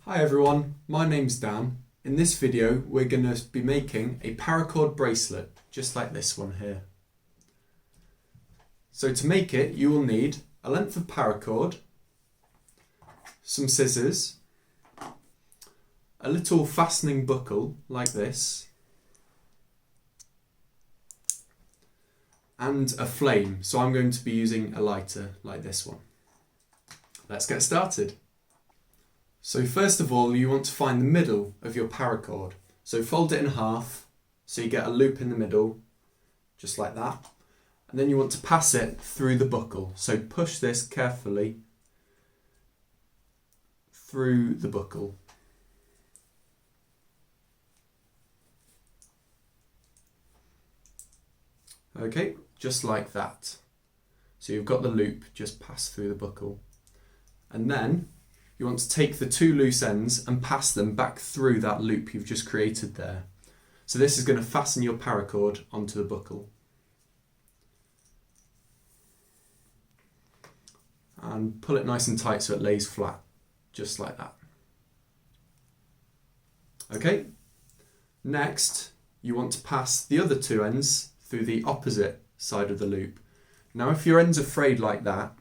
Hi everyone, my name's Dan. In this video we're going to be making a paracord bracelet, just like this one here. So to make it you will need a length of paracord, some scissors, a little fastening buckle like this, and a flame. So I'm going to be using a lighter like this one. Let's get started. So first of all, you want to find the middle of your paracord. So fold it in half so you get a loop in the middle, just like that. And then you want to pass it through the buckle. So push this carefully through the buckle. Okay, just like that. So you've got the loop just passed through the buckle. And then you want to take the two loose ends and pass them back through that loop you've just created there. So this is going to fasten your paracord onto the buckle. And pull it nice and tight so it lays flat, just like that. Okay, next you want to pass the other two ends through the opposite side of the loop. Now if your end's are frayed like that,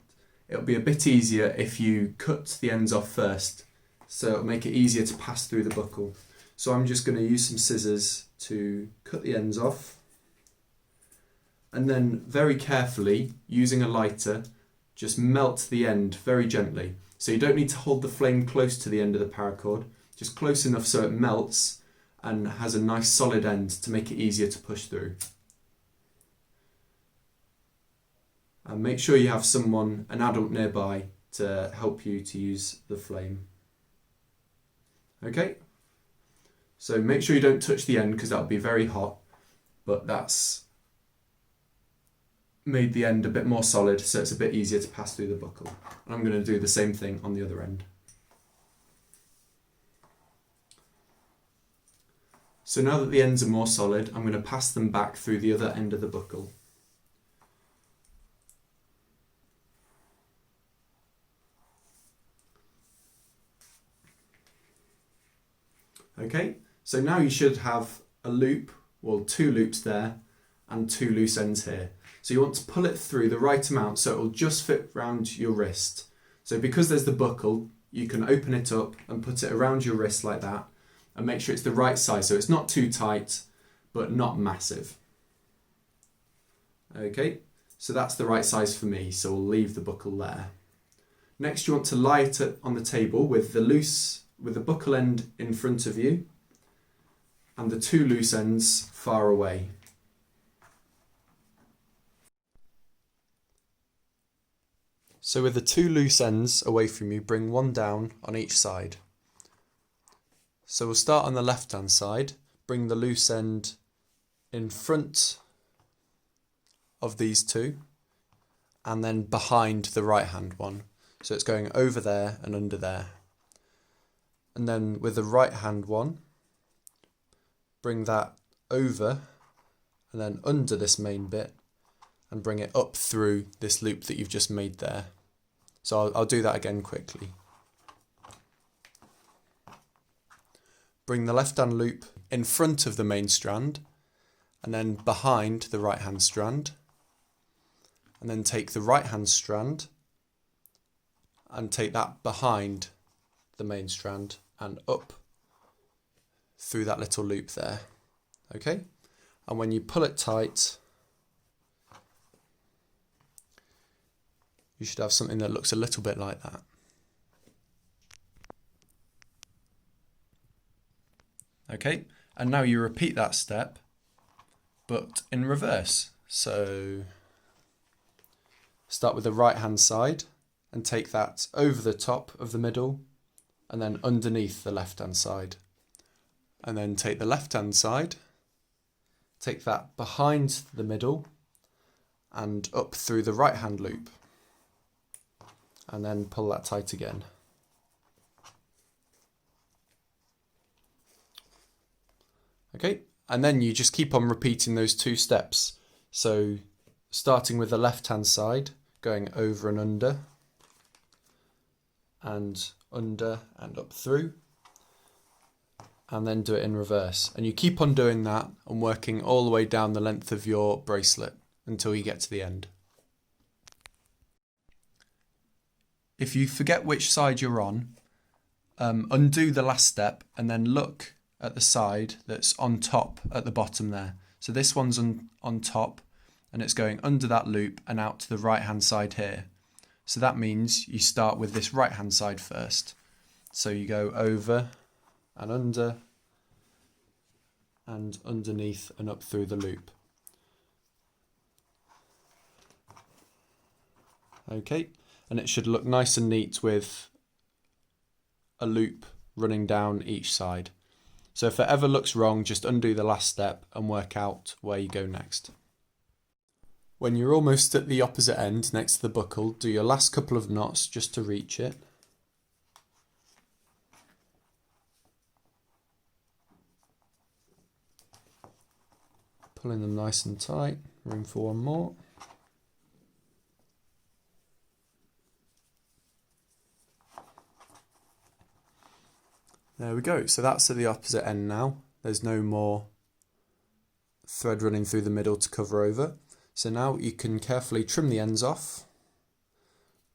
it'll be a bit easier if you cut the ends off first, so it'll make it easier to pass through the buckle. So I'm just going to use some scissors to cut the ends off, and then very carefully, using a lighter, just melt the end very gently. So you don't need to hold the flame close to the end of the paracord, just close enough so it melts and has a nice solid end to make it easier to push through. And make sure you have someone, an adult nearby, to help you to use the flame. Okay? So make sure you don't touch the end because that'll be very hot, but that's made the end a bit more solid so it's a bit easier to pass through the buckle. And I'm going to do the same thing on the other end. So now that the ends are more solid, I'm going to pass them back through the other end of the buckle. Okay, so now you should have a loop, well, two loops there and two loose ends here. So you want to pull it through the right amount so it will just fit around your wrist. So because there's the buckle, you can open it up and put it around your wrist like that and make sure it's the right size so it's not too tight but not massive. Okay, so that's the right size for me, so we'll leave the buckle there. Next you want to lie it on the table with the buckle end in front of you and the two loose ends far away. So with the two loose ends away from you, bring one down on each side. So we'll start on the left hand side, bring the loose end in front of these two and then behind the right hand one. So it's going over there and under there. And then with the right hand one, bring that over and then under this main bit and bring it up through this loop that you've just made there. So I'll do that again quickly. Bring the left hand loop in front of the main strand and then behind the right hand strand. And then take the right hand strand and take that behind the main strand and up through that little loop there. Okay, and when you pull it tight, you should have something that looks a little bit like that. Okay, and now you repeat that step but in reverse. So start with the right hand side and take that over the top of the middle and then underneath the left hand side. And then take the left hand side, take that behind the middle and up through the right hand loop. And then pull that tight again. Okay, and then you just keep on repeating those two steps. So starting with the left hand side, going over and under and up through, and then do it in reverse. And you keep on doing that and working all the way down the length of your bracelet until you get to the end. If you forget which side you're on, undo the last step and then look at the side that's on top at the bottom there. So this one's on top and it's going under that loop and out to the right hand side here. So that means you start with this right hand side first. So you go over and under and underneath and up through the loop. Okay, and it should look nice and neat with a loop running down each side. So if it ever looks wrong, just undo the last step and work out where you go next. When you're almost at the opposite end next to the buckle, do your last couple of knots just to reach it. Pulling them nice and tight, room for one more. There we go, so that's at the opposite end now. There's no more thread running through the middle to cover over. So now you can carefully trim the ends off,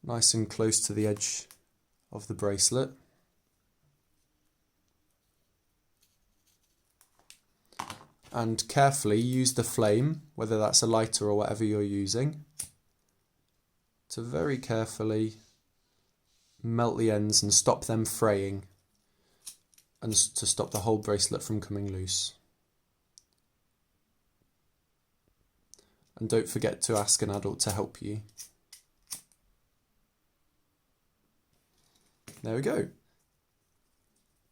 nice and close to the edge of the bracelet. And carefully use the flame, whether that's a lighter or whatever you're using, to very carefully melt the ends and stop them fraying, and to stop the whole bracelet from coming loose. And don't forget to ask an adult to help you. There we go.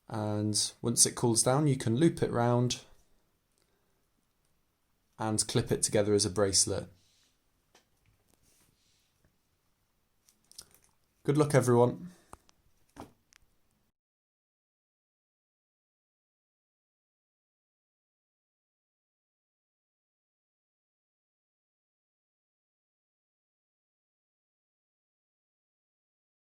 And once it cools down, you can loop it round and clip it together as a bracelet. Good luck, everyone.